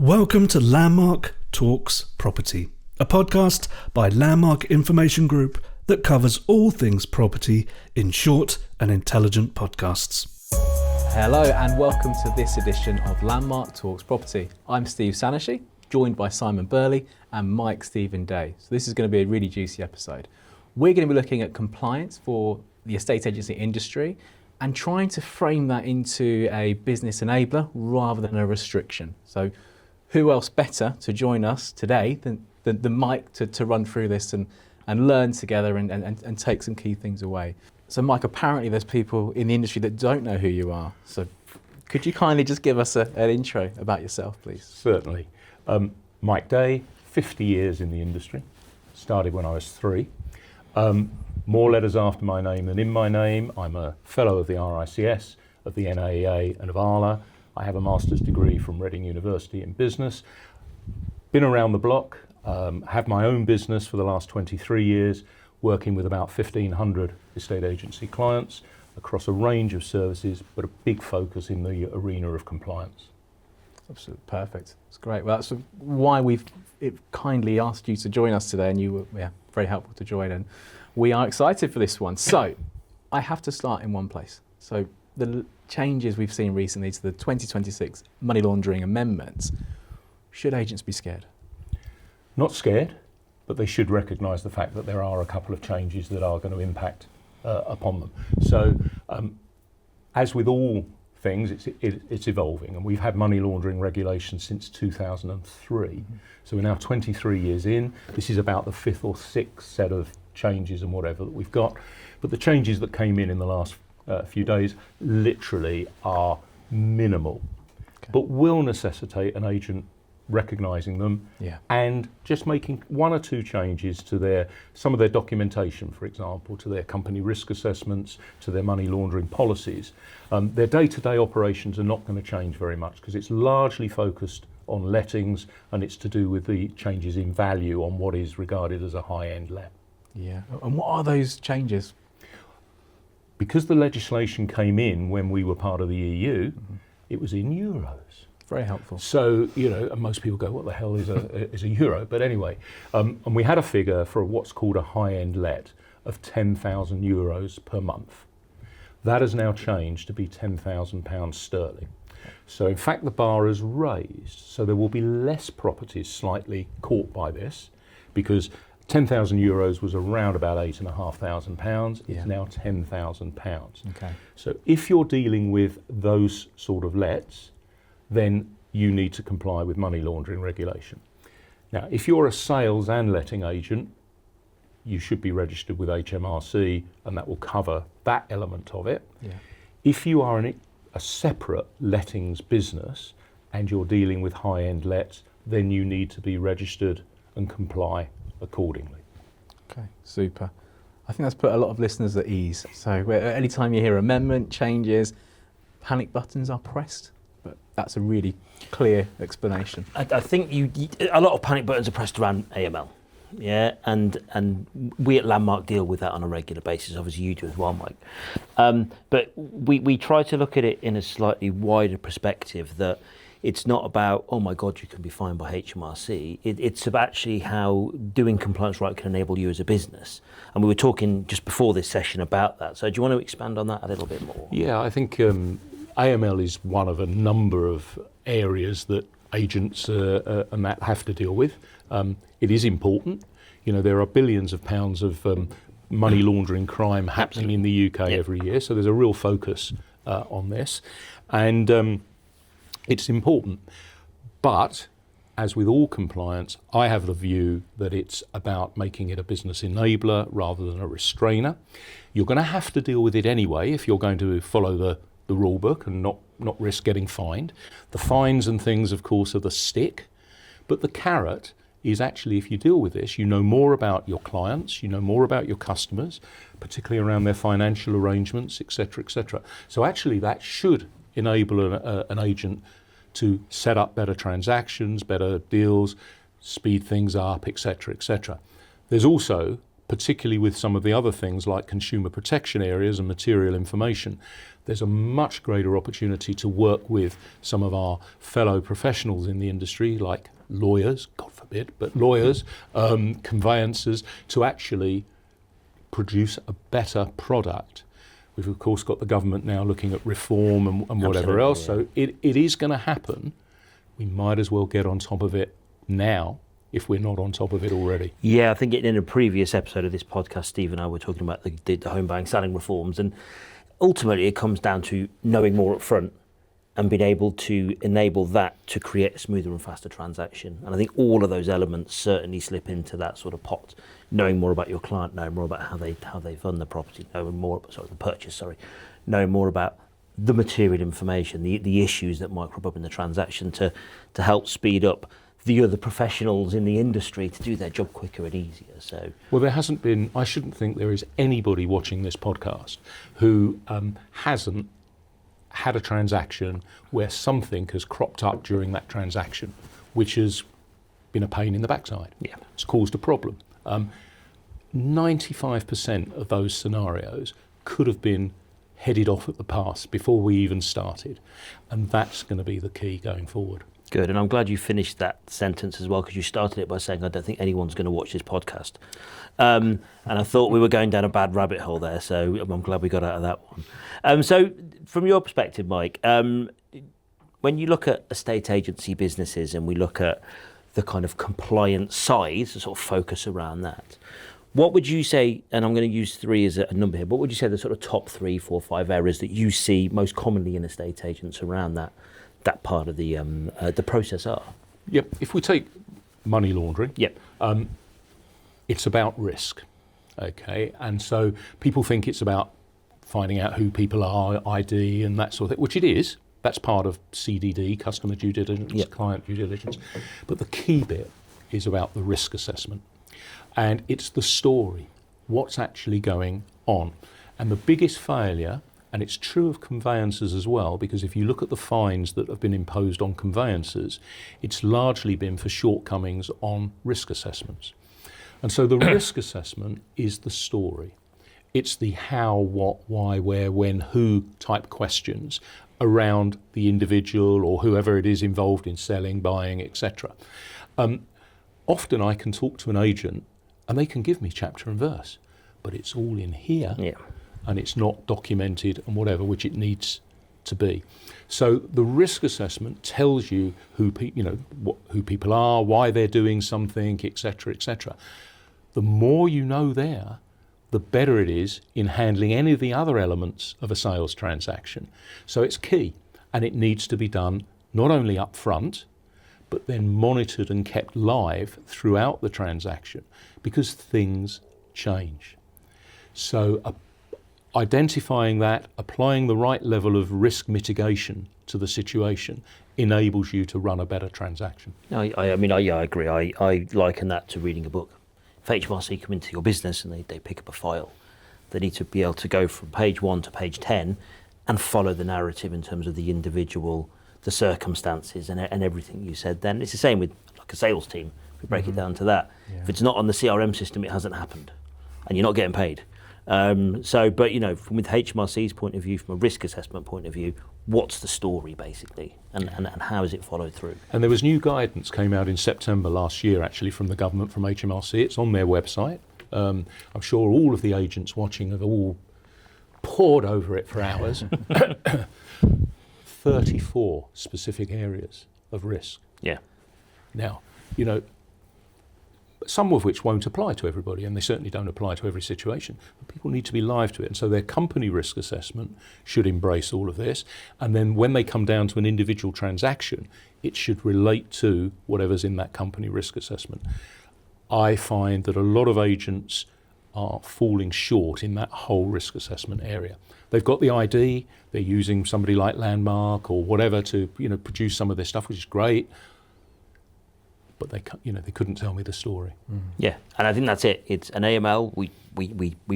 Welcome to Landmark Talks Property, a podcast by Landmark Information Group that covers all things property in short and intelligent podcasts. Hello and welcome to this edition of Landmark Talks Property. I'm Steve Sanashee, joined by Simon Birley and Mike Stephen Day. So this is going to be a really juicy episode. We're going to be looking at compliance for the estate agency industry and trying to frame that into a business enabler rather than a restriction. So who else better to join us today than Mike to run through this and learn together and take some key things away. So Mike, apparently there's people in the industry that don't know who you are. So could you kindly just give us an intro about yourself, please? Certainly. Mike Day, 50 years in the industry. Started when I was 3. More letters after my name than in my name. I'm a fellow of the RICS, of the NAEA and of ALA. I have a master's degree from Reading University in business. Been around the block, have my own business for the last 23 years, working with about 1,500 estate agency clients across a range of services, but a big focus in the arena of compliance. Absolutely perfect. It's great. Well, that's why we've kindly asked you to join us today, and you were very helpful to join, and we are excited for this one. So I have to start in one place. So the changes we've seen recently to the 2026 money laundering amendments, should agents be scared? Not scared, but they should recognise the fact that there are a couple of changes that are going to impact upon them. So as with all things, it's evolving, and we've had money laundering regulations since 2003. Mm-hmm. So we're now 23 years in. This is about the 5th or 6th set of changes and whatever that we've got. But the changes that came in the last few days literally are minimal, but will necessitate an agent recognising them and just making 1 or 2 changes to some of their documentation, for example, to their company risk assessments, to their money laundering policies. Their day-to-day operations are not going to change very much because it's largely focused on lettings, and it's to do with the changes in value on what is regarded as a high-end let. Yeah, and what are those changes? Because the legislation came in when we were part of the EU, it was in euros. Very helpful. So, and most people go, what the hell is a euro? But anyway, and we had a figure for what's called a high-end let of 10,000 euros per month. That has now changed to be £10,000 sterling. So in fact, the bar has raised. So there will be less properties slightly caught by this, because 10,000 euros was around about £8,500. It's now £10,000. Okay. So if you're dealing with those sort of lets, then you need to comply with money laundering regulation. Now, if you're a sales and letting agent, you should be registered with HMRC, and that will cover that element of it. Yeah. If you are a separate lettings business and you're dealing with high-end lets, then you need to be registered and comply accordingly. Okay, super. I think that's put a lot of listeners at ease. So anytime you hear amendment, changes, panic buttons are pressed, but that's a really clear explanation. I think a lot of panic buttons are pressed around AML. Yeah, and we at Landmark deal with that on a regular basis. Obviously you do as well, Mike. But we try to look at it in a slightly wider perspective, that it's not about, oh my God, you can be fined by HMRC. It's about actually how doing compliance right can enable you as a business. And we were talking just before this session about that. So do you want to expand on that a little bit more? Yeah, I think AML is one of a number of areas that agents and that have to deal with. It is important. There are billions of pounds of money laundering crime happening in the UK every year. So there's a real focus on this. And it's important, but as with all compliance, I have the view that it's about making it a business enabler rather than a restrainer. You're going to have to deal with it anyway if you're going to follow the rule book and not risk getting fined. The fines and things, of course, are the stick, but the carrot is actually, if you deal with this, you know more about your clients, you know more about your customers, particularly around their financial arrangements, etc., etc. So actually that should enable an agent to set up better transactions, better deals, speed things up, etc., etc. There's also, particularly with some of the other things like consumer protection areas and material information, there's a much greater opportunity to work with some of our fellow professionals in the industry, like lawyers, God forbid, but lawyers, conveyancers, to actually produce a better product. We've of course got the government now looking at reform and whatever Absolutely, else, yeah. so it is going to happen. We might as well get on top of it now if we're not on top of it already. Yeah, I think in a previous episode of this podcast, Steve and I were talking about the home buying selling reforms, and ultimately it comes down to knowing more up front and being able to enable that to create a smoother and faster transaction. And I think all of those elements certainly slip into that sort of pot. Knowing more about your client, knowing more about how they fund the property, knowing more about the material information, the issues that might crop up in the transaction to help speed up the other professionals in the industry to do their job quicker and easier. So, well, there hasn't been, I shouldn't think there is anybody watching this podcast who hasn't had a transaction where something has cropped up during that transaction, which has been a pain in the backside. Yeah. It's caused a problem. 95% of those scenarios could have been headed off at the pass before we even started. And that's going to be the key going forward. good. And I'm glad you finished that sentence as well, because you started it by saying, I don't think anyone's going to watch this podcast. And I thought we were going down a bad rabbit hole there, so I'm glad we got out of that one. So from your perspective, Mike, when you look at estate agency businesses and we look at the kind of compliance side, the sort of focus around that, what would you say, and I'm going to use 3 as a number here, what would you say the sort of top 3, 4, 5 areas that you see most commonly in estate agents around that part of the process are? Yep. If we take money laundering, Yep. It's about risk, okay? And so people think it's about finding out who people are, ID and that sort of thing, which it is. That's part of CDD, customer due diligence, Yep. client due diligence. But the key bit is about the risk assessment. And it's the story, what's actually going on. And the biggest failure, and it's true of conveyancers as well, because if you look at the fines that have been imposed on conveyancers, it's largely been for shortcomings on risk assessments. And so the risk assessment is the story. It's the how, what, why, where, when, who type questions around the individual or whoever it is involved in selling, buying, etc. Often I can talk to an agent and they can give me chapter and verse, but it's all in here. Yeah. And it's not documented and whatever, which it needs to be. So the risk assessment tells you who people are, why they're doing something, etc., etc. The more you know there, the better it is in handling any of the other elements of a sales transaction. So it's key, and it needs to be done not only up front, but then monitored and kept live throughout the transaction, because things change. So identifying that, applying the right level of risk mitigation to the situation enables you to run a better transaction. I agree. I liken that to reading a book. If HMRC come into your business and they pick up a file, they need to be able to go from page 1 to page 10 and follow the narrative in terms of the individual, the circumstances and everything you said then. It's the same with like a sales team. If we break it down to that. Yeah. If it's not on the CRM system, it hasn't happened and you're not getting paid. But from with HMRC's point of view, from a risk assessment point of view, what's the story basically, and how is it followed through? And there was new guidance came out in September last year, actually, from the government, from HMRC. It's on their website. I'm sure all of the agents watching have all pored over it for hours. 34 specific areas of risk. Yeah. Now, some of which won't apply to everybody, and they certainly don't apply to every situation, but people need to be live to it. And so their company risk assessment should embrace all of this. And then when they come down to an individual transaction, it should relate to whatever's in that company risk assessment. I find that a lot of agents are falling short in that whole risk assessment area. They've got the ID, they're using somebody like Landmark or whatever to produce some of this stuff, which is great. But they couldn't tell me the story. Yeah, and I think that's it. It's an AML. We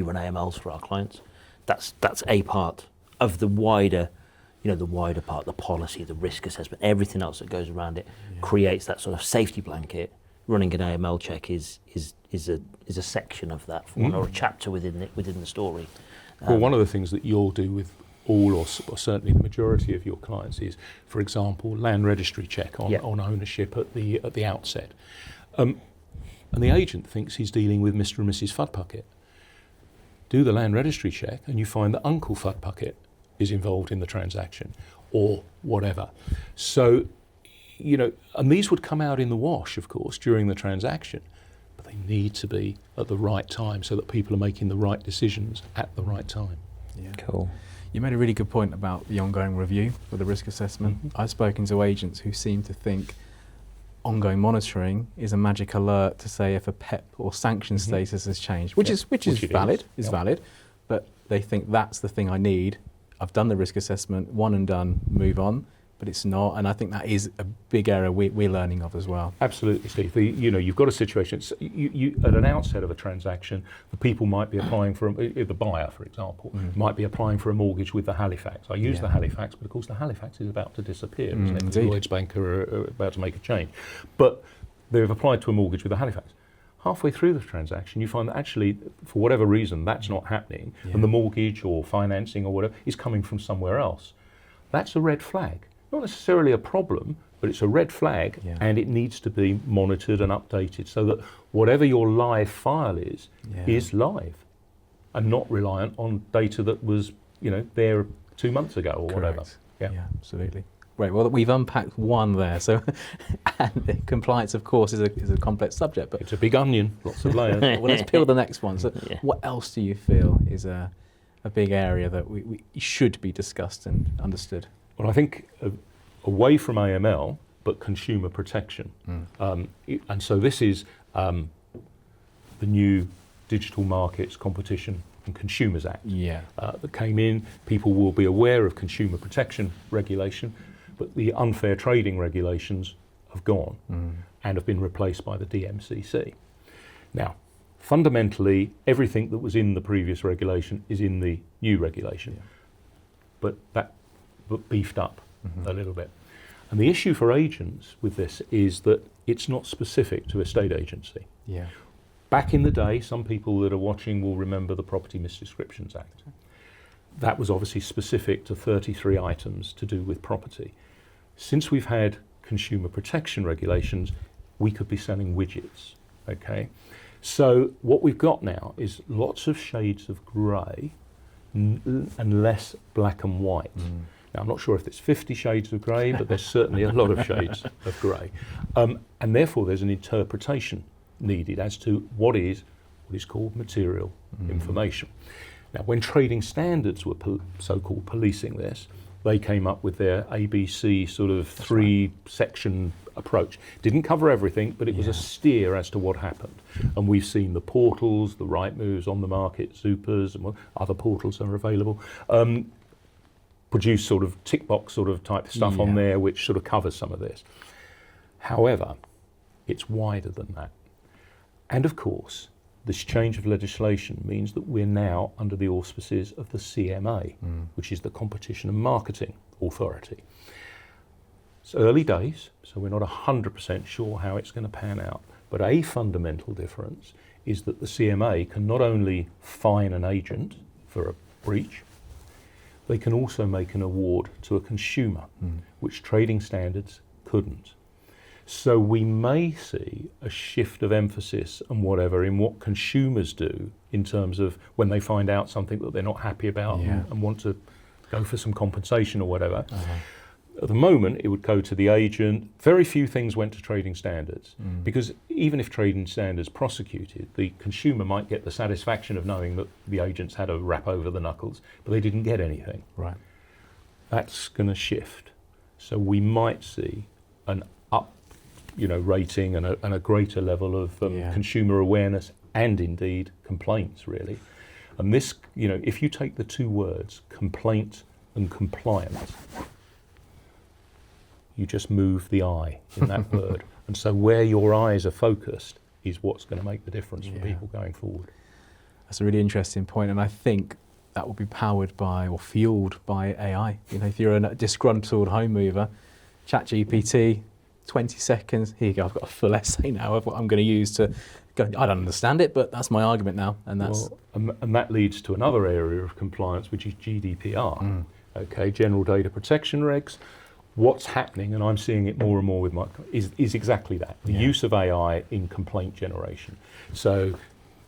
run AMLs for our clients. That's a part of the wider, the wider part, the policy, the risk assessment, everything else that goes around it creates that sort of safety blanket. Running an AML check is a section of that, or a chapter within the story. Well, one of the things that you'll do with all or certainly the majority of your clients is, for example, land registry check on ownership at the outset. And the agent thinks he's dealing with Mr. and Mrs. Fudpucket. Do the land registry check and you find that Uncle Fudpucket is involved in the transaction or whatever. So, and these would come out in the wash, of course, during the transaction, but they need to be at the right time so that people are making the right decisions at the right time. Yeah. Cool. You made a really good point about the ongoing review for the risk assessment. Mm-hmm. I've spoken to agents who seem to think ongoing monitoring is a magic alert to say if a PEP or sanction status has changed, which is valid, valid, but they think that's the thing I need. I've done the risk assessment, one and done, move on. But it's not, and I think that is a big area we're learning of as well. Absolutely, Steve. You've got a situation, you at an outset of a transaction, the people might be applying for, the buyer, for example, might be applying for a mortgage with the Halifax. I use the Halifax, but of course the Halifax is about to disappear, isn't it? Indeed. The Lloyds Bank are about to make a change. But they've applied to a mortgage with the Halifax. Halfway through the transaction, you find that actually, for whatever reason, that's not happening, and the mortgage or financing or whatever is coming from somewhere else. That's a red flag. Not necessarily a problem, but it's a red flag, and it needs to be monitored and updated so that whatever your live file is live and not reliant on data that was, there 2 months ago or whatever. Yeah, absolutely. Right, well, we've unpacked one there. So, and compliance, of course, is a complex subject. But it's a big onion, lots of layers. well, let's peel the next one. So, what else do you feel is a big area that we should be discussed and understood? Well, I think away from AML, but consumer protection. And so this is the new Digital Markets Competition and Consumers Act that came in. People will be aware of consumer protection regulation, but the unfair trading regulations have gone and have been replaced by the DMCC. Now, fundamentally, everything that was in the previous regulation is in the new regulation, but beefed up a little bit. And the issue for agents with this is that it's not specific to a state agency. Back in the day, some people that are watching will remember the Property Misdescriptions Act. That was obviously specific to 33 items to do with property. Since we've had consumer protection regulations, we could be selling widgets, okay? So what we've got now is lots of shades of grey and less black and white. Now, I'm not sure if it's 50 shades of grey, but there's certainly a lot of shades of grey. And therefore, there's an interpretation needed as to what is called material information. Now, when trading standards were so-called policing this, they came up with their ABC sort of three-section approach. Didn't cover everything, but it was a steer as to what happened. And we've seen the portals, the Rightmoves on the market, Zoopers, and other portals are available. Produce sort of tick box sort of type stuff on there which sort of covers some of this. However, it's wider than that. And of course, this change of legislation means that we're now under the auspices of the CMA, which is the Competition and Marketing Authority. It's early days, so we're not 100% sure how it's going to pan out. But a fundamental difference is that the CMA can not only fine an agent for a breach, they can also make an award to a consumer, which trading standards couldn't. So we may see a shift of emphasis and whatever in what consumers do in terms of when they find out something that they're not happy about and want to go for some compensation or whatever. At the moment, it would go to the agent. Very few things went to trading standards because even if trading standards prosecuted, the consumer might get the satisfaction of knowing that the agents had a rap over the knuckles, but they didn't get anything. Right. That's going to shift. So we might see an up, rating and a greater level of consumer awareness and indeed complaints, really. And this, if you take the two words, complaint and compliance, you just move the I in that word. And so where your eyes are focused is what's going to make the difference for people going forward. That's a really interesting point, and I think that will be powered by or fueled by AI. If you're a disgruntled home mover, ChatGPT, 20 seconds, here you go, I've got a full essay now of what I'm going to use to go, I don't understand it, but that's my argument now. And that's and that leads to another area of compliance, which is GDPR. okay, general data protection regs. What's happening, and I'm seeing it more and more with my, is exactly that, the use of AI in complaint generation. So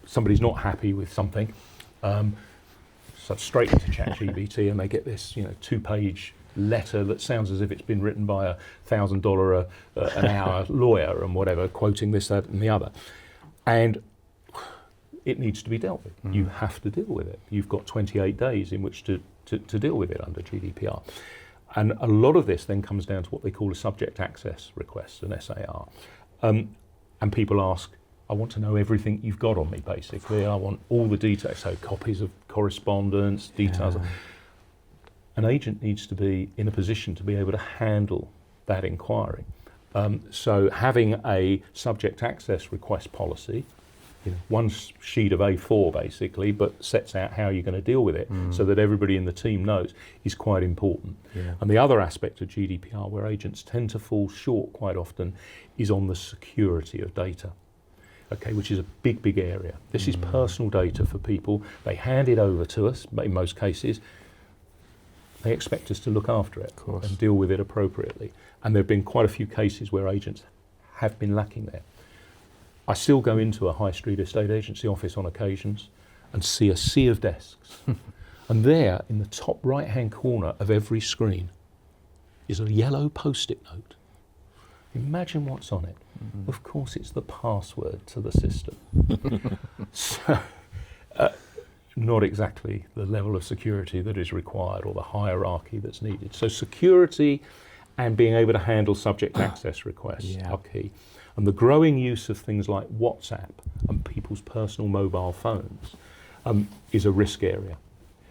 somebody's not happy with something, so straight into ChatGPT and they get this, 2-page letter that sounds as if it's been written by a $1,000 an hour lawyer and whatever, quoting this, that and the other. And it needs to be dealt with. You have to deal with it. You've got 28 days in which to deal with it under GDPR. And a lot of this then comes down to what they call a subject access request, an SAR. And people ask, I want to know everything you've got on me, basically. I want all the details, so copies of correspondence, details. Yeah. An agent needs to be in a position to be able to handle that inquiry. So having a subject access request policy, one sheet of A4 basically, but sets out how you're going to deal with it so that everybody in the team knows, is quite important. Yeah. And the other aspect of GDPR where agents tend to fall short quite often is on the security of data, okay, which is a big area. This is personal data for people. They hand it over to us, in most cases. They expect us to look after it and deal with it appropriately. And there have been quite a few cases where agents have been lacking there. I still go into a high street estate agency office on occasions and see a sea of desks. And there, in the top right-hand corner of every screen, is a yellow post-it note. Imagine what's on it. Of course, it's the password to the system. So, not exactly the level of security that is required or the hierarchy that's needed. So security and being able to handle subject access requests are key. And the growing use of things like WhatsApp and people's personal mobile phones is a risk area.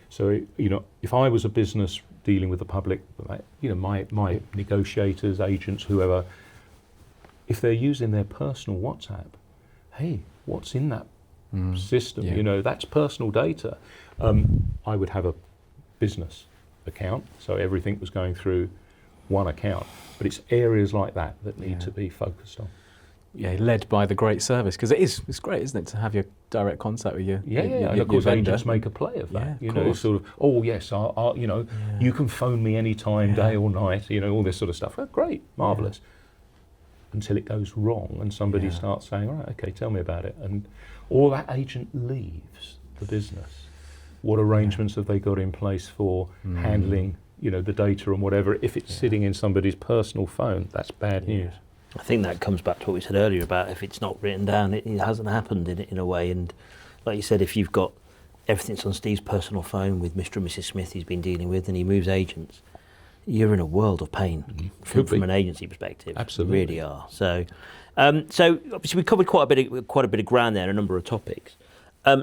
So, if I was a business dealing with the public, my negotiators, agents, whoever, if they're using their personal WhatsApp, hey, what's in that system? Yeah. That's personal data. I would have a business account, so everything was going through one account. But it's areas like that need to be focused on. Yeah, led by the great service, because it's great, isn't it, to have your direct contact with your and of course agents make a play of that. Sort of, oh yes, you can phone me anytime, day or night. All this sort of stuff. Oh, great, marvelous. Until it goes wrong and somebody starts saying, all right, okay, tell me about it, or that agent leaves the business. What arrangements have they got in place for handling, the data and whatever? If it's sitting in somebody's personal phone, that's bad news. I think that comes back to what we said earlier about if it's not written down, it hasn't happened in a way. And like you said, if you've got everything's on Steve's personal phone with Mr. and Mrs. Smith he's been dealing with, and he moves agents, you're in a world of pain from an agency perspective. Absolutely, you really are. So obviously we covered quite a bit of ground there, a number of topics.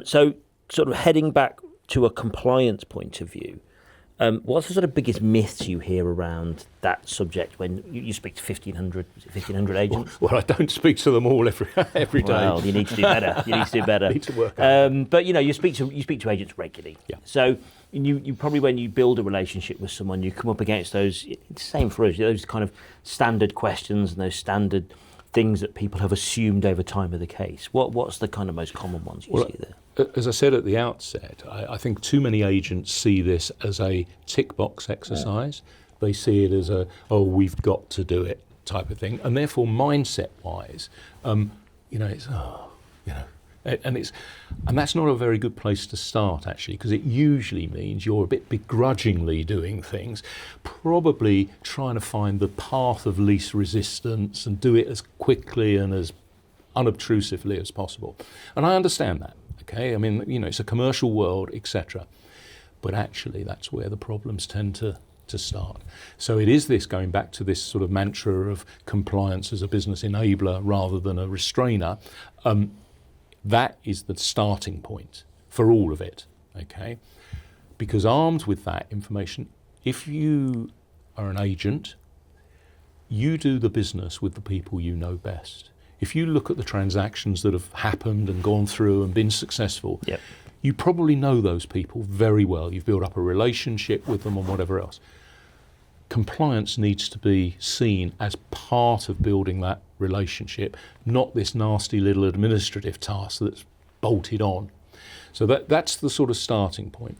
So sort of heading back to a compliance point of view. What's the sort of biggest myths you hear around that subject when you speak to 1,500 agents? Well, I don't speak to them all every day. Well, you need to do better. Need to work out. But you speak to agents regularly. Yeah. So you probably, when you build a relationship with someone, you come up against those. It's the same for us. Those kind of standard questions and those standard things that people have assumed over time are the case. What's the kind of most common ones you see there? As I said at the outset, I think too many agents see this as a tick box exercise. They see it as we've got to do it type of thing, and therefore mindset wise, and that's not a very good place to start actually, because it usually means you're a bit begrudgingly doing things, probably trying to find the path of least resistance and do it as quickly and as unobtrusively as possible. And I understand that. Okay, I mean, it's a commercial world, etc. But actually, that's where the problems tend to start. So it is this, going back to this sort of mantra of compliance as a business enabler rather than a restrainer. That is the starting point for all of it. Okay, because armed with that information, if you are an agent, you do the business with the people you know best. If you look at the transactions that have happened and gone through and been successful, you probably know those people very well. You've built up a relationship with them and whatever else. Compliance needs to be seen as part of building that relationship, not this nasty little administrative task that's bolted on. So that's the sort of starting point.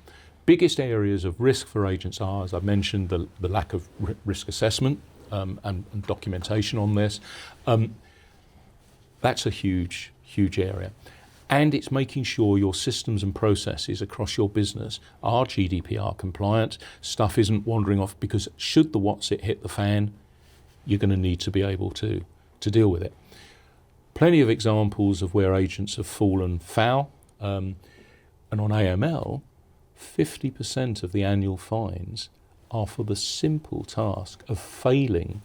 biggest areas of risk for agents are, as I mentioned, the lack of risk assessment and documentation on this. That's a huge area. And it's making sure your systems and processes across your business are GDPR compliant. Stuff isn't wandering off, because should the what's-it hit the fan, you're going to need to be able to deal with it. Plenty of examples of where agents have fallen foul. And on AML, 50% of the annual fines are for the simple task of failing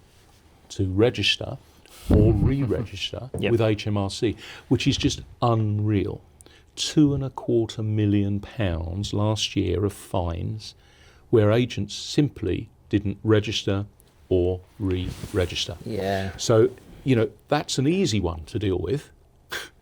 to register or re-register with HMRC, which is just unreal. £2.25 million last year of fines where agents simply didn't register or re-register. Yeah. So, that's an easy one to deal with.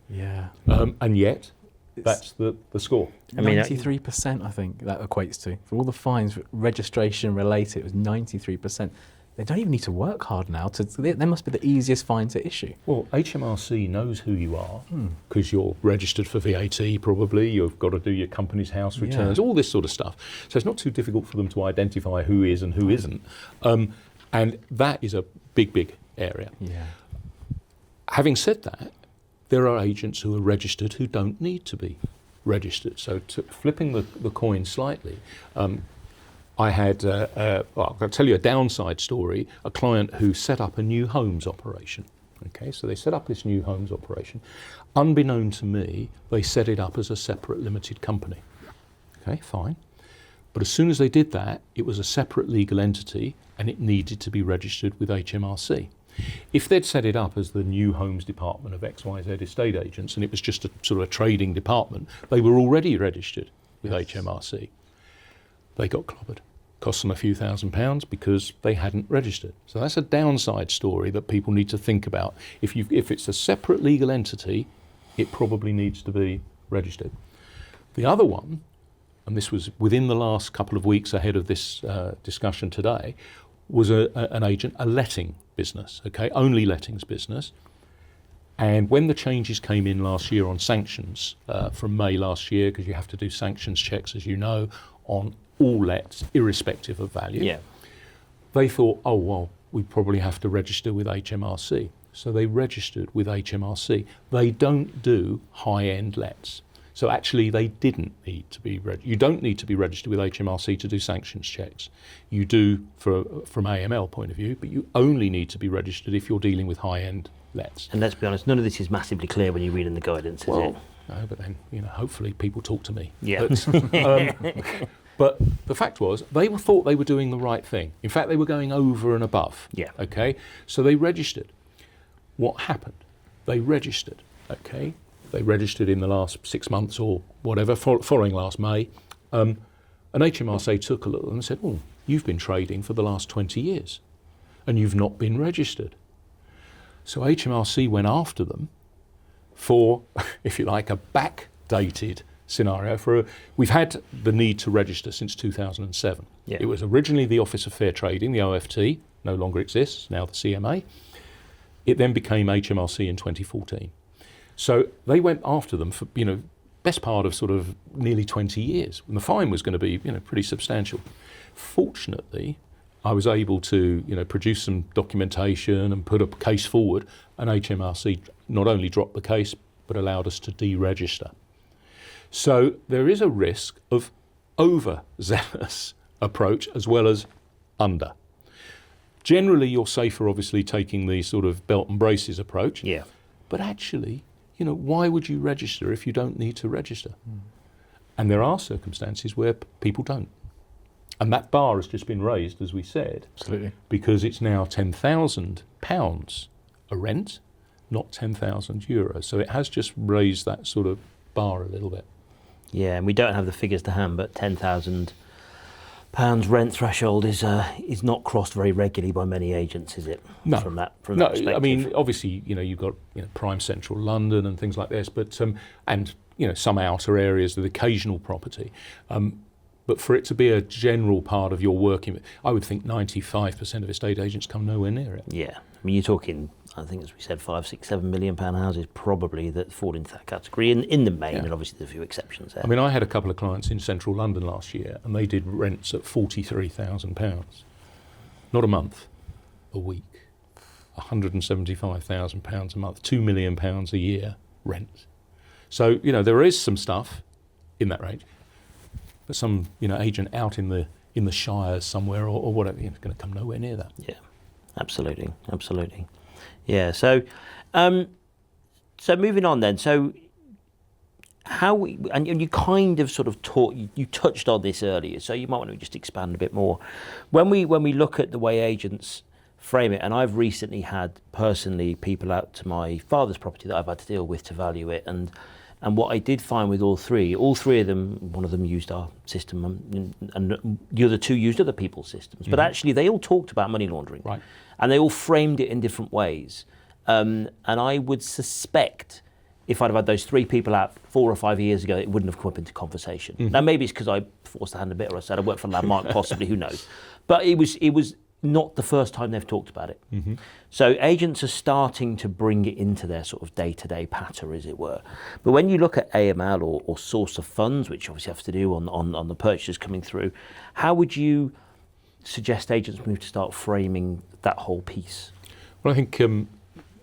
Yeah. And yet, that's the score. I mean, 93%, I think that equates to. For all the fines, registration related, it was 93%. They don't even need to work hard now. They must be the easiest fine to issue. Well, HMRC knows who you are because you're registered for VAT probably, you've got to do your company's house returns, all this sort of stuff. So it's not too difficult for them to identify who is and who isn't. And that is a big area. Yeah. Having said that, there are agents who are registered who don't need to be registered. So flipping the coin slightly, I had, I'll tell you a downside story, a client who set up a new homes operation. Okay, so they set up this new homes operation. Unbeknown to me, they set it up as a separate limited company. Okay, fine. But as soon as they did that, it was a separate legal entity and it needed to be registered with HMRC. If they'd set it up as the new homes department of XYZ estate agents and it was just a sort of a trading department, they were already registered with HMRC. They got clobbered. Cost them a few £1,000s because they hadn't registered. So that's a downside story that people need to think about. If it's a separate legal entity, it probably needs to be registered. The other one, and this was within the last couple of weeks ahead of this discussion today, was an agent, a letting business, okay, only lettings business. And when the changes came in last year on sanctions, from May last year, because you have to do sanctions checks, as you know, on all lets, irrespective of value, they thought, oh, well, we probably have to register with HMRC. So they registered with HMRC. They don't do high-end lets. So actually, they didn't need to be you don't need to be registered with HMRC to do sanctions checks. You do from AML point of view, but you only need to be registered if you're dealing with high-end lets. And let's be honest, none of this is massively clear when you read in the guidance, is it? No, but then, hopefully people talk to me. Yeah. But the fact was, they thought they were doing the right thing. In fact, they were going over and above. Yeah. Okay? So they registered. What happened? They registered. Okay? They registered in the last 6 months or whatever, following last May. And HMRC took a look and said, oh, you've been trading for the last 20 years and you've not been registered. So HMRC went after them for, if you like, a backdated scenario. We've had the need to register since 2007. Yeah. It was originally the Office of Fair Trading, the OFT, no longer exists, now the CMA. It then became HMRC in 2014. So they went after them for, best part of sort of nearly 20 years. And the fine was going to be, pretty substantial. Fortunately, I was able to, produce some documentation and put a case forward, and HMRC not only dropped the case, but allowed us to deregister. So there is a risk of overzealous approach as well as under. Generally, you're safer, obviously, taking the sort of belt and braces approach. Yeah. But actually, why would you register if you don't need to register? And there are circumstances where people don't. And that bar has just been raised, as we said. Absolutely. Because it's now £10,000 a rent, not €10,000. So it has just raised that sort of bar a little bit. Yeah, and we don't have the figures to hand, but £10,000 rent threshold is not crossed very regularly by many agents, is it? No, from that perspective. I mean, obviously, you've got prime central London and things like this, but and some outer areas with occasional property. But for it to be a general part of your working, I would think 95% of estate agents come nowhere near it. Yeah, I mean, you're talking I think, as we said, 5, 6, 7 million pound houses probably that fall into that category in the main, and obviously there's a few exceptions there. I mean, I had a couple of clients in central London last year, and they did rents at £43,000, not a month, a week. £175,000 a month, £2 million a year rent. So, there is some stuff in that range, but some, agent out in the shires somewhere or whatever, is going to come nowhere near that. Yeah, absolutely. Yeah, so moving on then, so and you kind of sort of you touched on this earlier, so you might want to just expand a bit more. When we look at the way agents frame it, and I've recently had personally people out to my father's property that I've had to deal with to value it, and what I did find with all three of them, one of them used our system and the other two used other people's systems, but actually they all talked about money laundering, right? And they all framed it in different ways, and I would suspect if I'd have had those three people out 4 or 5 years ago, it wouldn't have come up into conversation. Now maybe it's because I forced the hand a bit, or I said I worked for Landmark, possibly, who knows, but it was not the first time they've talked about it. So agents are starting to bring it into their sort of day-to-day patter, as it were. But when you look at AML or source of funds, which obviously has to do on the purchases coming through, how would you suggest agents move to start framing that whole piece? Well, I think,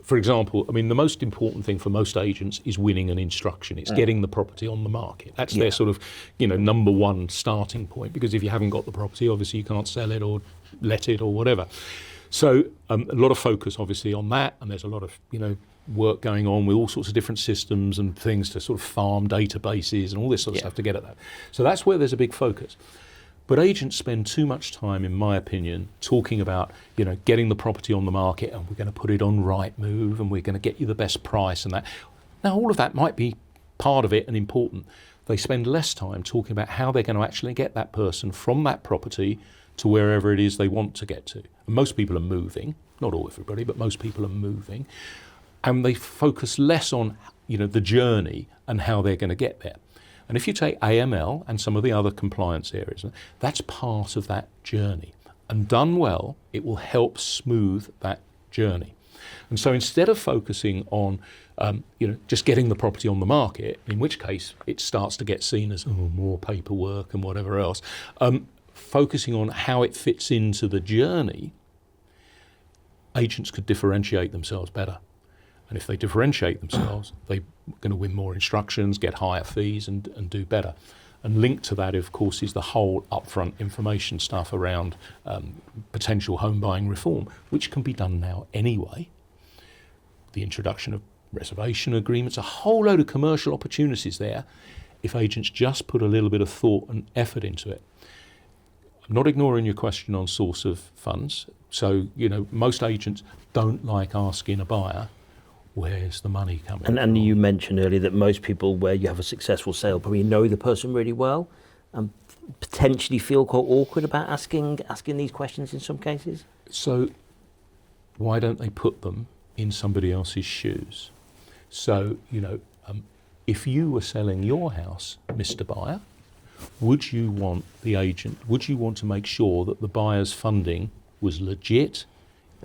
for example, I mean, the most important thing for most agents is winning an instruction. It's getting the property on the market. That's their sort of, number one starting point, because if you haven't got the property, obviously you can't sell it or let it or whatever. So a lot of focus obviously on that, and there's a lot of work going on with all sorts of different systems and things to sort of farm databases and all this sort of stuff to get at that. So that's where there's a big focus. But agents spend too much time, in my opinion, talking about getting the property on the market, and we're going to put it on Rightmove, and we're going to get you the best price and that. Now all of that might be part of it and important. They spend less time talking about how they're going to actually get that person from that property to wherever it is they want to get to. And most people are moving, not all everybody, but most people are moving, and they focus less on the journey and how they're going to get there. And if you take AML and some of the other compliance areas, that's part of that journey. And done well, it will help smooth that journey. And so instead of focusing on just getting the property on the market, in which case it starts to get seen as more paperwork and whatever else, focusing on how it fits into the journey, agents could differentiate themselves better. And if they differentiate themselves, they're going to win more instructions, get higher fees and do better. And linked to that, of course, is the whole upfront information stuff around potential home buying reform, which can be done now anyway. The introduction of reservation agreements, a whole load of commercial opportunities there if agents just put a little bit of thought and effort into it. I'm not ignoring your question on source of funds. So, most agents don't like asking a buyer, where's the money coming from? And you mentioned earlier that most people, where you have a successful sale, probably know the person really well and potentially feel quite awkward about asking these questions in some cases. So why don't they put them in somebody else's shoes? So, if you were selling your house, Mr. Buyer, would you want to make sure that the buyer's funding was legit,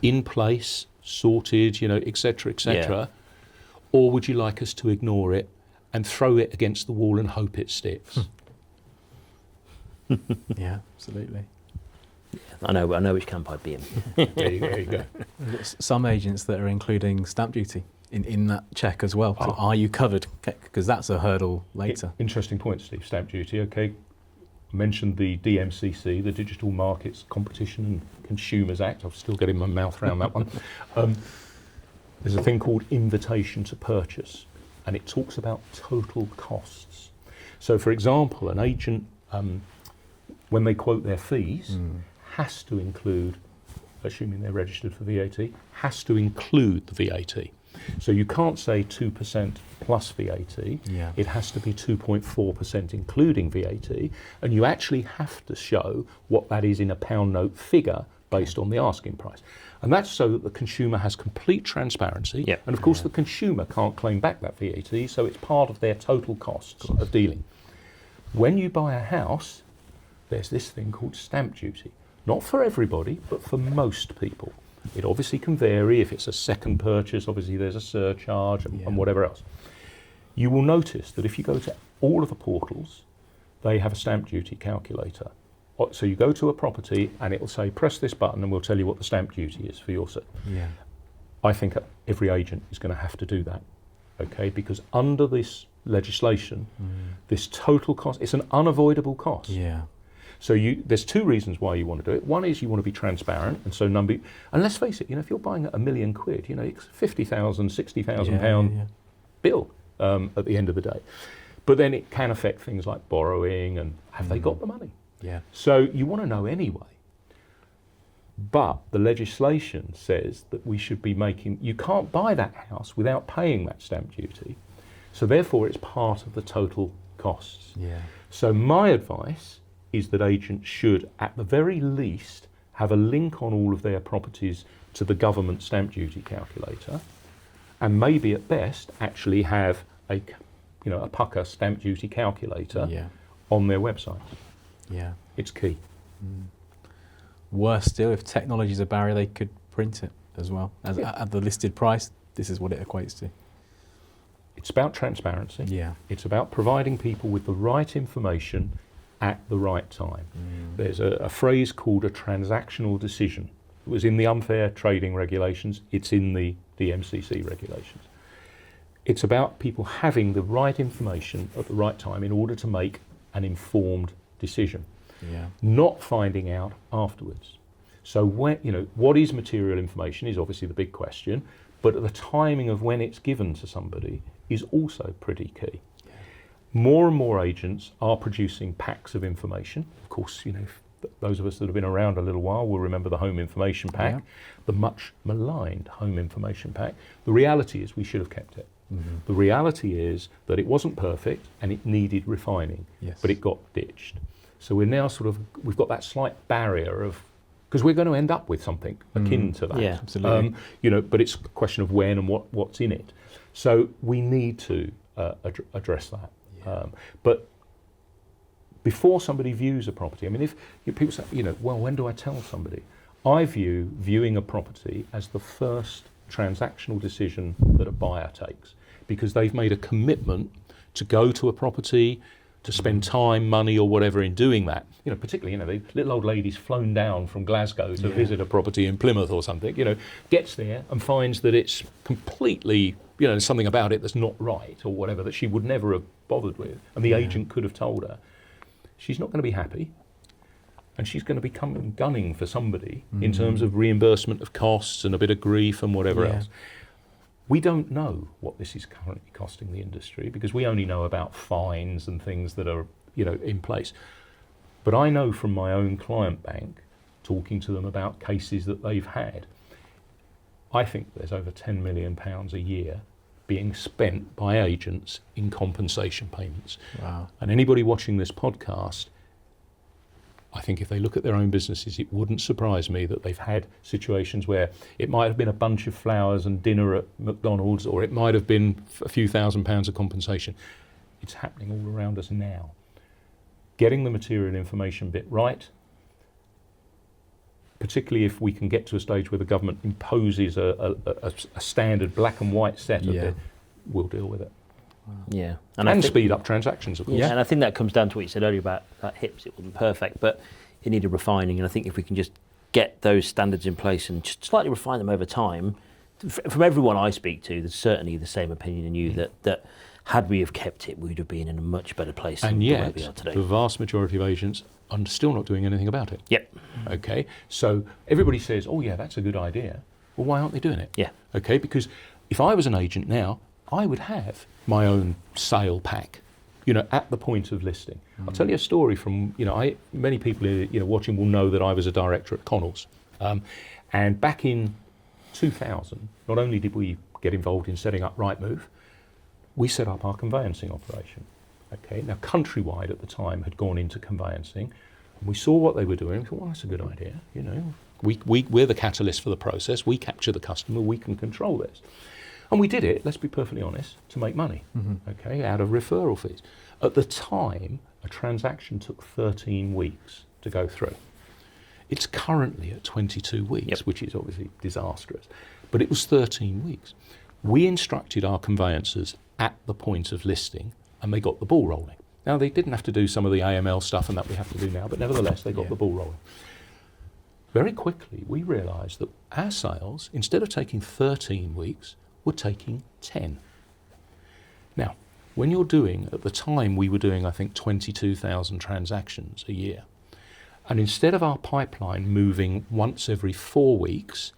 in place, sorted, et cetera, or would you like us to ignore it and throw it against the wall and hope it sticks? Yeah, absolutely. I know which camp I'd be in. There you go. We've got some agents that are including stamp duty in that check as well. So are you covered? Because that's a hurdle later. Interesting point, Steve. Stamp duty. Okay. Mentioned the DMCC, the Digital Markets Competition and Consumers Act. I'm still getting my mouth around that one. There's a thing called invitation to purchase, and it talks about total costs. So, for example, an agent, when they quote their fees, has to include, assuming they're registered for VAT, has to include the VAT. So you can't say 2% plus VAT. Yeah. It has to be 2.4% including VAT, and you actually have to show what that is in a pound note figure based on the asking price. And that's so that the consumer has complete transparency. Yep. And of course the consumer can't claim back that VAT, so it's part of their total costs of dealing. When you buy a house, there's this thing called stamp duty. Not for everybody, but for most people. It obviously can vary. If it's a second purchase, obviously there's a surcharge and whatever else. You will notice that if you go to all of the portals, they have a stamp duty calculator. So you go to a property and it will say, press this button and we'll tell you what the stamp duty is for your set. Yeah. I think every agent is going to have to do that, okay? Because under this legislation, this total cost, it's an unavoidable cost. Yeah. So there's two reasons why you want to do it. One is you want to be transparent, and so and let's face it, if you're buying at £1 million, it's £50,000, £60,000 bill at the end of the day. But then it can affect things like borrowing and have they got the money? Yeah. So you want to know anyway. But the legislation says that we should be you can't buy that house without paying that stamp duty. So therefore it's part of the total costs. Yeah. So my advice is that agents should, at the very least, have a link on all of their properties to the government stamp duty calculator, and maybe at best actually have a pucker stamp duty calculator on their website. Yeah. It's key. Worse still, if technology is a barrier, they could print it as well. At the listed price, this is what it equates to. It's about transparency. Yeah. It's about providing people with the right information at the right time. There's a phrase called a transactional decision. It was in the unfair trading regulations. It's in the MCC regulations. It's about people having the right information at the right time in order to make an informed decision. Yeah. Not finding out afterwards. So what is material information is obviously the big question, but the timing of when it's given to somebody is also pretty key. Yeah. More and more agents are producing packs of information. Of course, those of us that have been around a little while will remember the home information pack, the much maligned home information pack. The reality is we should have kept it. The reality is that it wasn't perfect and it needed refining, but it got ditched. So we're now we've got that slight barrier of, because we're going to end up with something akin to that. Yeah, absolutely. But it's a question of when and what's in it. So we need to address that. Yeah. But before somebody views a property, if people say, well, when do I tell somebody? I view viewing a property as the first transactional decision that a buyer takes, because they've made a commitment to go to a property, to spend time, money or whatever in doing that. Particularly, the little old lady's flown down from Glasgow to visit a property in Plymouth or something, gets there and finds that it's completely, there's something about it that's not right or whatever that she would never have bothered with. And the agent could have told her. She's not going to be happy. And she's going to be gunning for somebody in terms of reimbursement of costs and a bit of grief and whatever else. We don't know what this is currently costing the industry because we only know about fines and things that are, in place. But I know from my own client bank, talking to them about cases that they've had, I think there's over £10 million a year being spent by agents in compensation payments. Wow. And anybody watching this podcast, I think if they look at their own businesses, it wouldn't surprise me that they've had situations where it might have been a bunch of flowers and dinner at McDonald's, or it might have been a few £1,000s of compensation. It's happening all around us now. Getting the material information bit right, particularly if we can get to a stage where the government imposes a standard black and white set of it, we'll deal with it. Yeah, and speed up transactions, of course. Yeah, and I think that comes down to what you said earlier about HIPS. It wasn't perfect, but it needed refining. And I think if we can just get those standards in place and just slightly refine them over time, from everyone I speak to, there's certainly the same opinion in you that had we have kept it, we would have been in a much better place than where we are today. The vast majority of agents are still not doing anything about it. Yep. Okay, so everybody says, oh yeah, that's a good idea. Well, why aren't they doing it? Yeah. Okay, because if I was an agent now, I would have my own sale pack, at the point of listing. I'll tell you a story from, many people watching will know that I was a director at Connells. And back in 2000, not only did we get involved in setting up Rightmove, we set up our conveyancing operation. Okay, now Countrywide at the time had gone into conveyancing, and we saw what they were doing. We thought, well, that's a good idea. We're the catalyst for the process. We capture the customer. We can control this. And we did it, let's be perfectly honest, to make money, okay, out of referral fees. At the time, a transaction took 13 weeks to go through. It's currently at 22 weeks, Yep. which is obviously disastrous, but it was 13 weeks. We instructed our conveyancers at the point of listing, and they got the ball rolling. Now, they didn't have to do some of the AML stuff and that we have to do now, but nevertheless, they got the ball rolling. Very quickly, we realised that our sales, instead of taking 13 weeks, were taking 10. Now, when you're doing, at the time we were doing, I think, 22,000 transactions a year. And instead of our pipeline moving once every 4 weeks,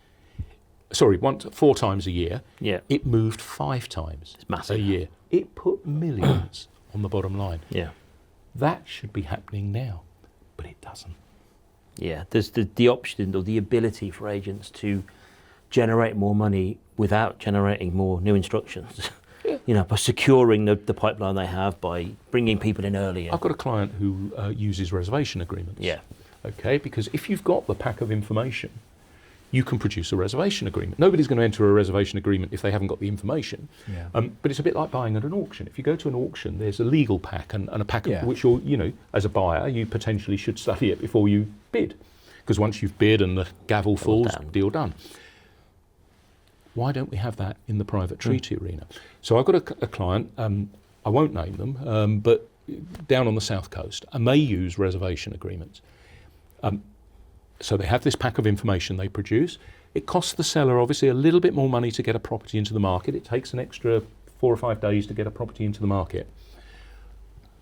4 times a year, Yeah. it moved 5 times It's massive. a year. It put millions on the bottom line. Yeah. That should be happening now, but it doesn't. Yeah. There's the option or the ability for agents to generate more money without generating more new instructions. Yeah. You know, by securing the pipeline they have, by bringing people in earlier. I've got a client who uses reservation agreements. Yeah. Okay, because if you've got the pack of information, you can produce a reservation agreement. Nobody's going to enter a reservation agreement if they haven't got the information. Yeah. But it's a bit like buying at an auction. If you go to an auction, there's a legal pack and a pack Yeah. of which you're, as a buyer, you potentially should study it before you bid. Because once you've bid and the gavel falls, done. deal done. Why don't we have that in the private treaty arena? So I've got a client, I won't name them, but down on the south coast, and they use reservation agreements. So they have this pack of information they produce. It costs the seller obviously a little bit more money to get a property into the market. It takes an extra 4 or 5 days to get a property into the market.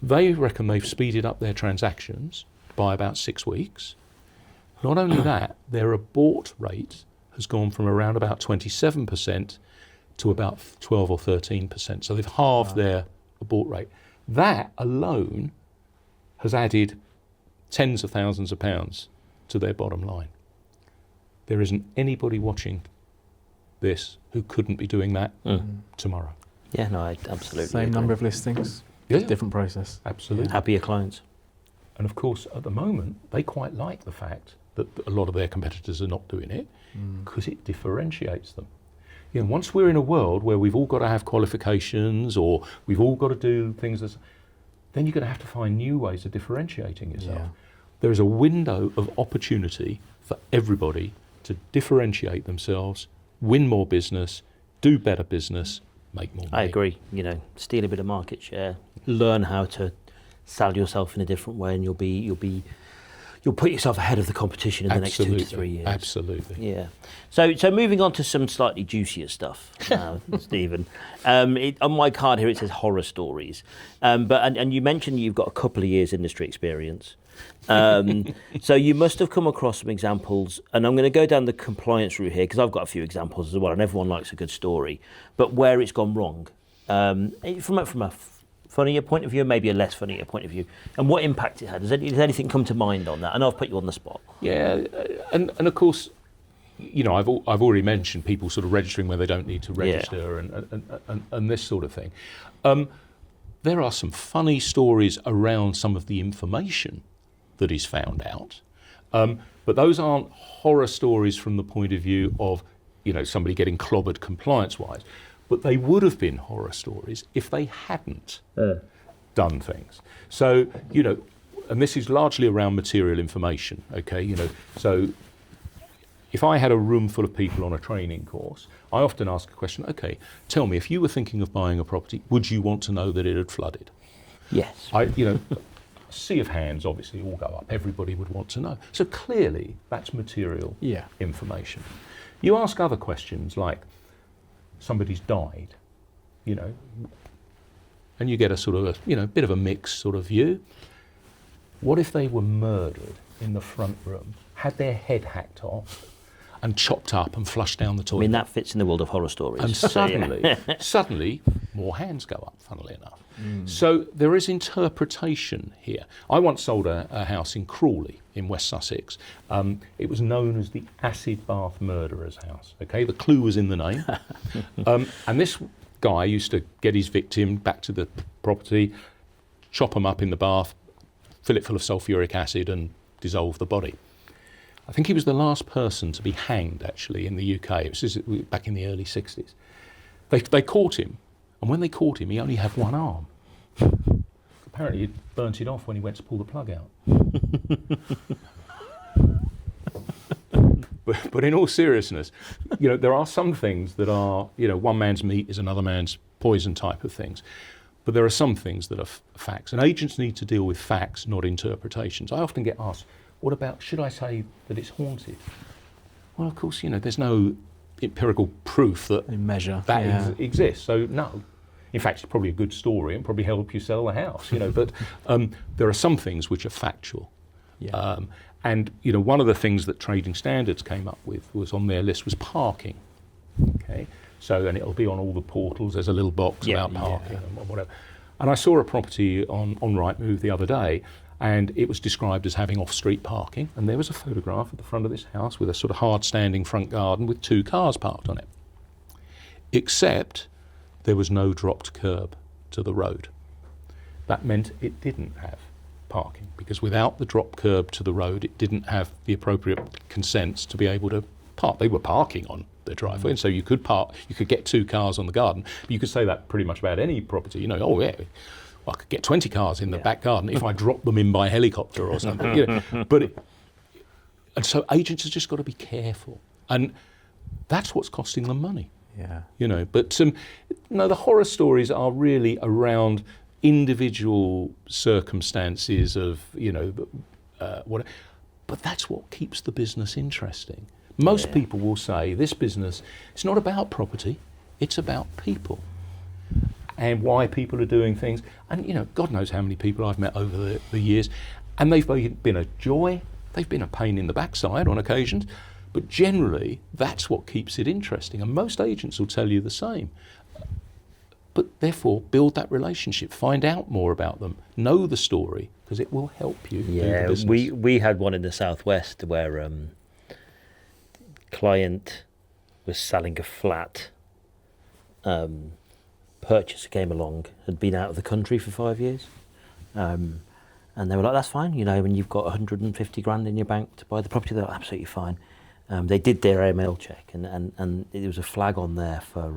They reckon they've speeded up their transactions by about 6 weeks. Not only that, their abort rate has gone from around about 27% to about 12 or 13%. So they've halved their abort rate. That alone has added tens of thousands of pounds to their bottom line. There isn't anybody watching this who couldn't be doing that tomorrow. Yeah, no, I absolutely Same agree. number of listings, Yeah. different process. Absolutely. Happier clients. And of course, at the moment, they quite like the fact that a lot of their competitors are not doing it because it differentiates them. Once we're in a world where we've all got to have qualifications or we've all got to do things, then you're going to have to find new ways of differentiating yourself. Yeah. There is a window of opportunity for everybody to differentiate themselves, win more business, do better business, make more money. I agree. Steal a bit of market share, learn how to sell yourself in a different way, and you'll put yourself ahead of the competition in the next 2 to 3 years. Absolutely. Yeah. So moving on to some slightly juicier stuff now, Stephen. On my card here it says horror stories, and you mentioned you've got a couple of years industry experience. So you must have come across some examples, and I'm going to go down the compliance route here because I've got a few examples as well, and everyone likes a good story, but where it's gone wrong, from a funnier point of view, maybe a less funnier point of view, and what impact it had. Does anything come to mind on that? I know I've put you on the spot. Yeah, and of course, I've already mentioned people sort of registering where they don't need to register and this sort of thing. There are some funny stories around some of the information that is found out, but those aren't horror stories from the point of view of somebody getting clobbered compliance-wise. But they would have been horror stories if they hadn't done things. So, and this is largely around material information, okay? So if I had a room full of people on a training course, I often ask a question, okay, tell me, if you were thinking of buying a property, would you want to know that it had flooded? Yes. A sea of hands obviously all go up. Everybody would want to know. So clearly that's material information. You ask other questions like, somebody's died, and you get a sort of a bit of a mixed sort of view. What if they were murdered in the front room, had their head hacked off and chopped up and flushed down the toilet? I mean, that fits in the world of horror stories. And suddenly more hands go up, funnily enough. So there is interpretation here. I once sold a house in Crawley in West Sussex. It was known as the acid bath murderer's house. Okay, the clue was in the name. And this guy used to get his victim back to the property, chop them up in the bath, fill it full of sulfuric acid and dissolve the body. I think he was the last person to be hanged, actually, in the UK. It was back in the early 60s. They caught him, and when they caught him, he only had one arm. Apparently, he'd burnt it off when he went to pull the plug out. but in all seriousness, there are some things that are, one man's meat is another man's poison type of things. But there are some things that are facts. And agents need to deal with facts, not interpretations. I often get asked, what about, should I say that it's haunted? Well, of course, there's no empirical proof that exists. So no. In fact, it's probably a good story and probably help you sell the house, But there are some things which are factual. Yeah. And one of the things that Trading Standards came up with was on their list was parking. Okay. So, and it'll be on all the portals. There's a little box about parking and whatever. And I saw a property on Rightmove the other day, and it was described as having off-street parking. And there was a photograph at the front of this house with a sort of hard-standing front garden with 2 cars parked on it. Except there was no dropped curb to the road. That meant it didn't have parking, because without the drop curb to the road, it didn't have the appropriate consents to be able to park. They were parking on their driveway, and so you could park, you could get 2 cars on the garden, but you could say that pretty much about any property, I could get 20 cars in the back garden if I dropped them in by helicopter or something. And so agents have just got to be careful, and that's what's costing them money. Yeah. But the horror stories are really around individual circumstances of, what, but that's what keeps the business interesting. Most people will say this business, it's not about property, it's about people and why people are doing things. And, God knows how many people I've met over the years, and they've been a joy, they've been a pain in the backside on occasions, but generally that's what keeps it interesting. And most agents will tell you the same. But therefore, build that relationship, find out more about them, know the story, because it will help you do the business. We had one in the southwest where client was selling a flat. Purchaser came along, had been out of the country for 5 years, and they were like, "That's fine, when you've got 150 grand in your bank to buy the property, they're like, absolutely fine." They did their AML check, and there was a flag on there for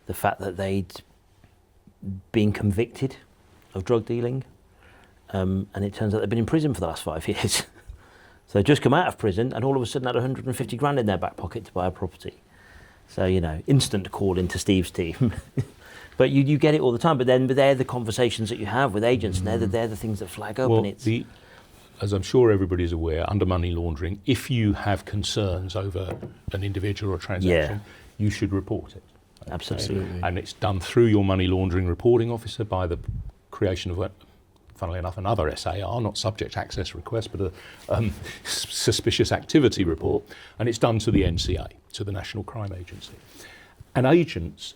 the fact that they'd been convicted of drug dealing, and it turns out they'd been in prison for the last 5 years. So they'd just come out of prison and all of a sudden had 150 grand in their back pocket to buy a property. So, instant call into Steve's team. But you get it all the time, but they're the conversations that you have with agents, and they're the things that flag up. Well, and as I'm sure everybody's aware, under money laundering, if you have concerns over an individual or transaction, you should report it. Absolutely. And it's done through your money laundering reporting officer by the creation of, funnily enough, another SAR, not subject access request, but a suspicious activity report, and it's done to the NCA, to the National Crime Agency. And agents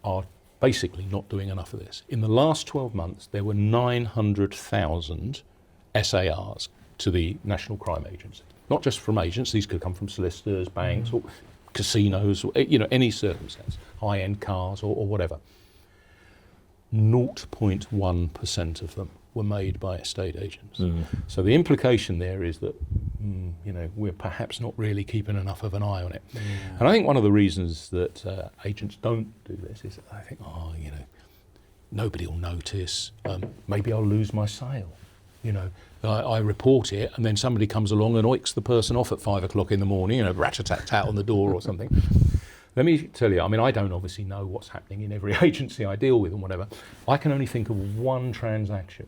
are basically not doing enough of this. In the last 12 months, there were 900,000 SARs to the National Crime Agency. Not just from agents, these could come from solicitors, banks, or casinos, any circumstance, high-end cars or whatever. 0.1% of them were made by estate agents. So the implication there is that, we're perhaps not really keeping enough of an eye on it. And I think one of the reasons that agents don't do this is that I think, nobody will notice. Maybe I'll lose my sale. I report it, and then somebody comes along and oiks the person off at 5 o'clock in the morning, rat-a-tat-tat on the door or something. Let me tell you, I don't obviously know what's happening in every agency I deal with and whatever. I can only think of one transaction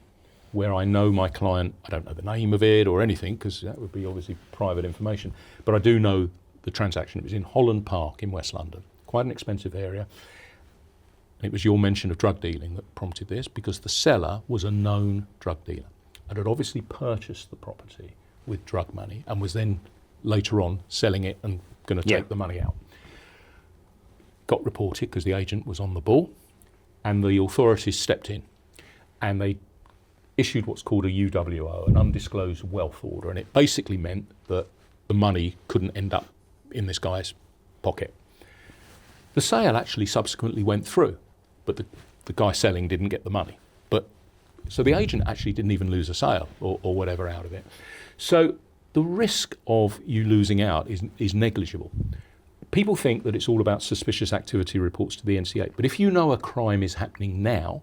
where I know my client, I don't know the name of it or anything, because that would be obviously private information, but I do know the transaction. It was in Holland Park in West London, quite an expensive area. It was your mention of drug dealing that prompted this, because the seller was a known drug dealer and had obviously purchased the property with drug money and was then later on selling it and going to take the money out. Got reported because the agent was on the ball, and the authorities stepped in and they issued what's called a UWO, an undisclosed wealth order, and it basically meant that the money couldn't end up in this guy's pocket. The sale actually subsequently went through, but the guy selling didn't get the money. So the agent actually didn't even lose a sale or whatever out of it. So the risk of you losing out is negligible. People think that it's all about suspicious activity reports to the NCA, but if you know a crime is happening now,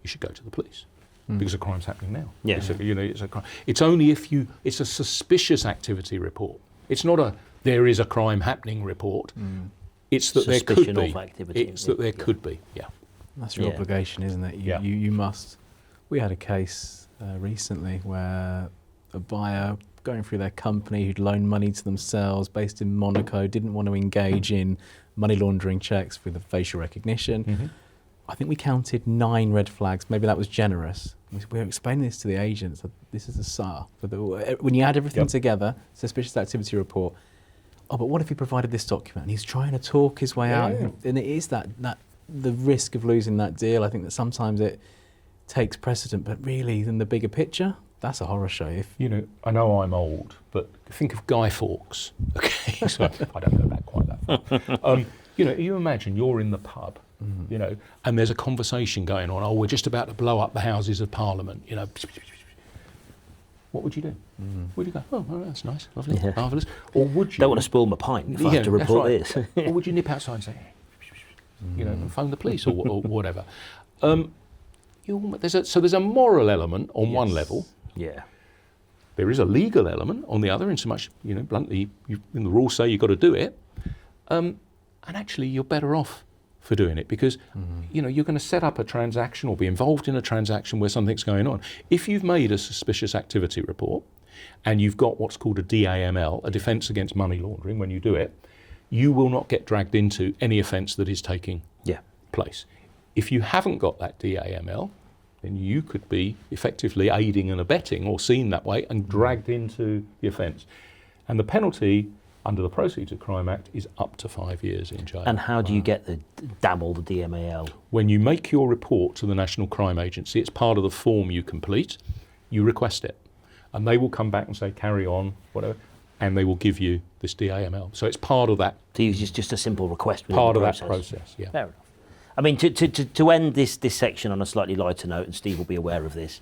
you should go to the police. because a crime's happening now. Yeah. It's a crime. It's only if it's a suspicious activity report. It's not a there is a crime happening report. It's that there could Suspicion be. of activity. It's that there could be. Yeah. That's your Yeah. obligation, isn't it? Yeah. You must. We had a case recently where a buyer going through their company who'd loaned money to themselves based in Monaco didn't want to engage in money laundering checks through the facial recognition. Mm-hmm. I think we counted 9 red flags. Maybe that was generous. We were explaining this to the agents. That this is a SAR. When you add everything Yep. together, suspicious activity report. Oh, but what if he provided this document? And he's trying to talk his way out, and it is that the risk of losing that deal. I think that sometimes it takes precedent, but really, in the bigger picture, that's a horror show. I know I'm old, but think of Guy Fawkes. Okay, so I don't go back quite that far. You imagine you're in the pub, and there's a conversation going on. Oh, we're just about to blow up the Houses of Parliament. What would you do? Would you go, oh, that's nice, lovely, marvellous? Or would you... Don't want to spill my pint if I have to that's report right. this. Or would you nip outside and say, and phone the police or whatever? There's a moral element on one level. Yeah. There is a legal element on the other, in so much, bluntly, in the rules say you've got to do it. And actually, you're better off for doing it because, you're going to set up a transaction or be involved in a transaction where something's going on. If you've made a suspicious activity report and you've got what's called a DAML, a defence against money laundering, when you do it, you will not get dragged into any offence that is taking place. If you haven't got that DAML, then you could be effectively aiding and abetting or seen that way and dragged into the offence. And the penalty under the Proceeds of Crime Act is up to 5 years in jail. And how do you get the DAML, the DMAL? When you make your report to the National Crime Agency, it's part of the form you complete, you request it. And they will come back and say, carry on, whatever, and they will give you this DAML. So it's part of that. So it's just a simple request within Part the of that process, yeah. Fair enough. I mean, to end this section on a slightly lighter note, and Steve will be aware of this,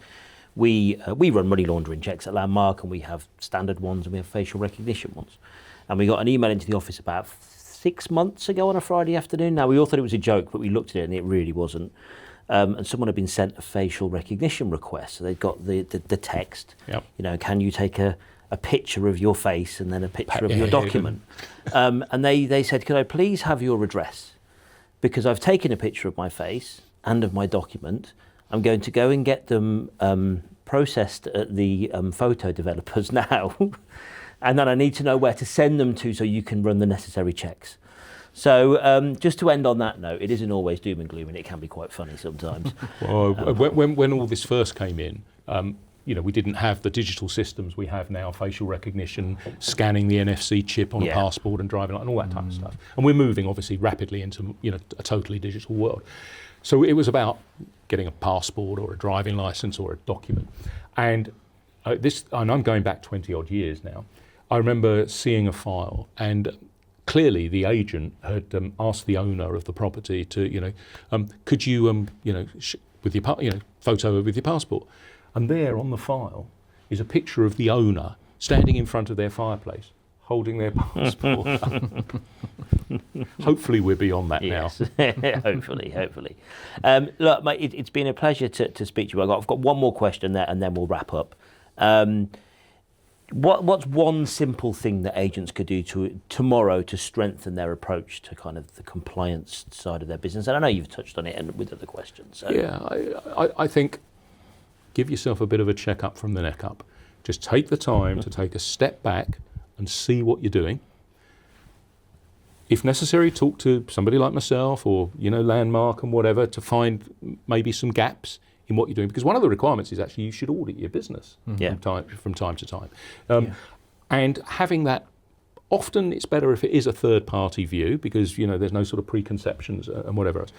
we run money laundering checks at Landmark, and we have standard ones and we have facial recognition ones. And we got an email into the office about 6 months ago on a Friday afternoon. Now, we all thought it was a joke, but we looked at it and it really wasn't. And someone had been sent a facial recognition request. So they'd got the text, can you take a picture of your face and then a picture of your document? And they said, could I please have your address? Because I've taken a picture of my face and of my document. I'm going to go and get them processed at the photo developers now. And then I need to know where to send them to so you can run the necessary checks. So just to end on that note, it isn't always doom and gloom, and it can be quite funny sometimes. Well, when all this first came in, we didn't have the digital systems we have now, facial recognition, scanning the NFC chip on a passport and driving and all that type of stuff. And we're moving obviously rapidly into a totally digital world. So it was about getting a passport or a driving license or a document. And and I'm going back 20 odd years now. I remember seeing a file, and clearly the agent had asked the owner of the property to, could you, with your photo with your passport. And there on the file is a picture of the owner standing in front of their fireplace, holding their passport. Hopefully we're beyond that now. Hopefully. Look, mate, it's been a pleasure to speak to you. I've got one more question there, and then we'll wrap up. What's one simple thing that agents could do tomorrow to strengthen their approach to kind of the compliance side of their business? And I know you've touched on it and with other questions. So. Yeah, I think give yourself a bit of a check-up from the neck up. Just take the time to take a step back and see what you're doing. If necessary, talk to somebody like myself or, Landmark and whatever to find maybe some gaps in what you're doing. Because one of the requirements is actually you should audit your business from time to time. And having that, often it's better if it is a third-party view because, there's no sort of preconceptions and whatever else.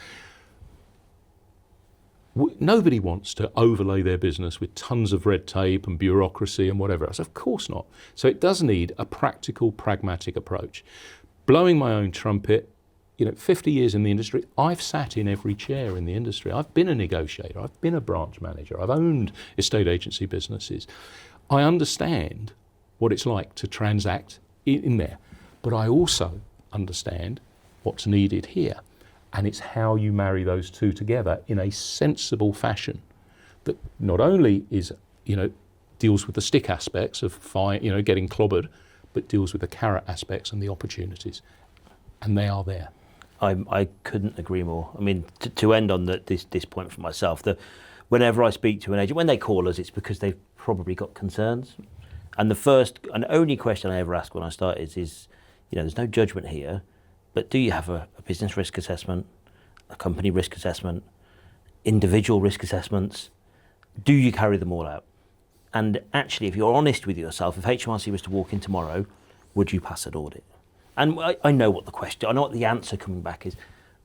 Nobody wants to overlay their business with tons of red tape and bureaucracy and whatever else. Of course not. So it does need a practical, pragmatic approach. Blowing my own trumpet, 50 years in the industry, I've sat in every chair in the industry. I've been a negotiator. I've been a branch manager. I've owned estate agency businesses. I understand what it's like to transact in there. But I also understand what's needed here. And it's how you marry those two together in a sensible fashion that not only is, deals with the stick aspects of getting clobbered, but deals with the carrot aspects and the opportunities. And they are there. I couldn't agree more. I mean, to end on this point for myself, whenever I speak to an agent, when they call us, it's because they've probably got concerns. And the first and only question I ever ask when I start is there's no judgment here, but do you have a business risk assessment, a company risk assessment, individual risk assessments? Do you carry them all out? And actually, if you're honest with yourself, if HMRC was to walk in tomorrow, would you pass an audit? And I know what the answer coming back is,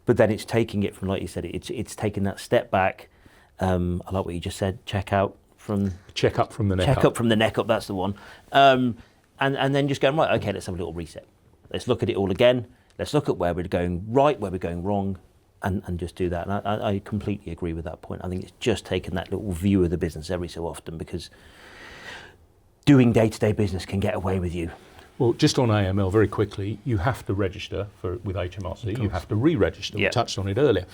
but then it's taking it from, like you said, it's taking that step back. I like what you just said, check up from the neck up, that's the one. And then just going, right, okay, let's have a little reset. Let's look at it all again. Let's look at where we're going right, where we're going wrong, and just do that. And I completely agree with that point. I think it's just taking that little view of the business every so often, because doing day-to-day business can get away with you. Well, just on AML, very quickly, you have to register with HMRC. You have to re-register. We touched on it earlier.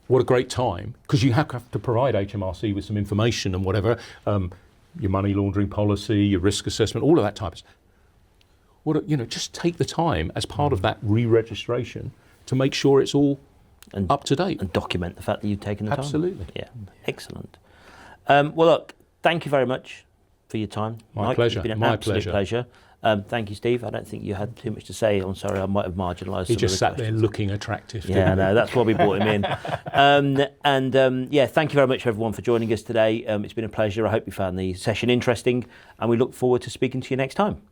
What a great time, because you have to provide HMRC with some information and whatever, your money laundering policy, your risk assessment, all of that type of stuff. Just take the time as part of that re-registration to make sure it's all up to date. And document the fact that you've taken the time. Absolutely. Yeah, excellent. Well, look, thank you very much for your time. My Mike, pleasure. It's been an My absolute pleasure. Thank you, Steve. I don't think you had too much to say. I'm sorry, I might have marginalised. He just sat there looking attractive. Yeah, no, that's why we brought him in. Thank you very much, everyone, for joining us today. It's been a pleasure. I hope you found the session interesting, and we look forward to speaking to you next time.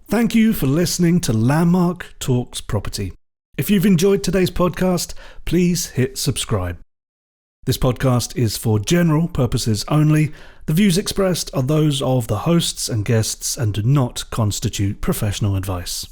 Thank you for listening to Landmark Talks Property. If you've enjoyed today's podcast, please hit subscribe. This podcast is for general purposes only. The views expressed are those of the hosts and guests and do not constitute professional advice.